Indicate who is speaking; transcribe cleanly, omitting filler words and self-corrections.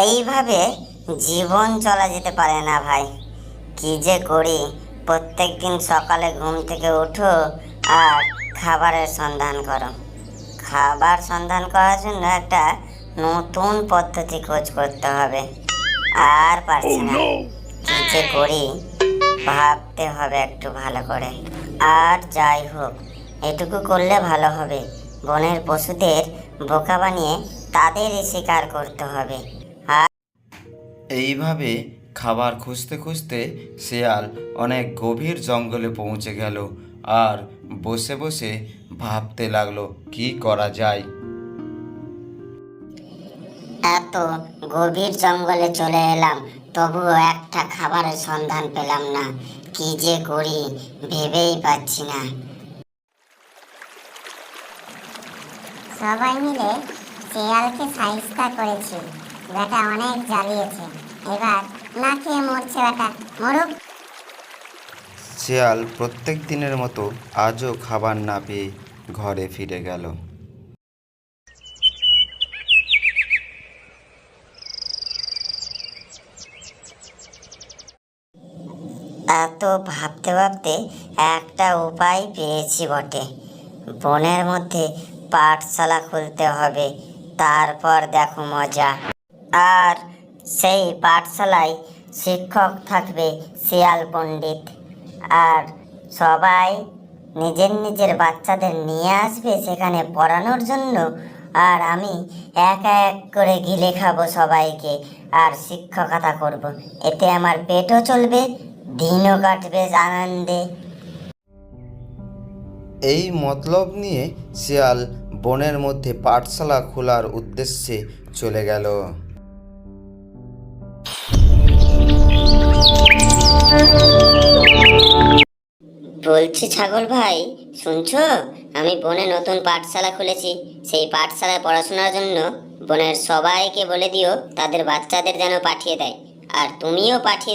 Speaker 1: এইভাবে জীবন চলা যেতে পারে না ভাই। কি যে করি, প্রত্যেক দিন সকালে ঘুম থেকে উঠো আর খাবারের সন্ধান করো। খাবার সন্ধান করার জন্য একটা নতুন পদ্ধতি খোঁজ করতে হবে। আর পারছি না, কি যে করি ভাবতে হবে একটু ভালো করে। আর যাই হোক, এটুকু করলে ভালো হবে, বনের পশুদের বোকা বানিয়ে তাদেরই শিকার করতে হবে।
Speaker 2: এইভাবে খাবার খুঁজতে খুঁজতে শেয়াল অনেক গভীর জঙ্গলে পৌঁছে গেল আর বসে বসে ভাবতে লাগলো কি করা যায়।
Speaker 1: এত গভীর জঙ্গলে চলে এলাম, তবুও একটা খাবারের সন্ধান পেলাম না। কি যে করি ভেবেই পাচ্ছি না।
Speaker 3: সবাই মিলে শিয়ালকে সাহিস্তা করেছি। বেটা অনেক জ্বালিয়েছে, এবার না খেয়ে মরছে। বেটা মরুক।
Speaker 2: শেয়াল প্রত্যেক দিনের মতো আজও খাবার না পেয়ে ঘরে ফিরে গেল।
Speaker 1: এত ভাবতে ভাবতে একটা উপায় পেয়েছি বটে। বনের মধ্যে পাঠশালা খুলতে হবে, তারপর দেখো মজা। আর সেই পাঠশালায় শিক্ষক থাকবে শিয়াল পণ্ডিত, আর সবাই নিজের নিজের বাচ্চাদের নিয়ে আসবে সেখানে পড়ানোর জন্য। আর আমি একা এক করে গিলে খাবো সবাইকে, আর শিক্ষকতা করব। এতে আমার পেটও চলবে, দিনও কাটবে আনন্দে।
Speaker 2: এই মতলব নিয়ে শিয়াল বনের মধ্যে পাঠশালা খোলার উদ্দেশ্যে চলে গেল।
Speaker 1: বলছি ছাগল ভাই, শুনছো? আমি বনে নতুন পাঠশালা খুলেছি। সেই পাঠশালায় পড়াশোনার জন্য বনের সবাইকে বলে দিও তাদের বাচ্চাদের যেন পাঠিয়ে দেয়, আর তুমিও পাঠিয়ে দিও।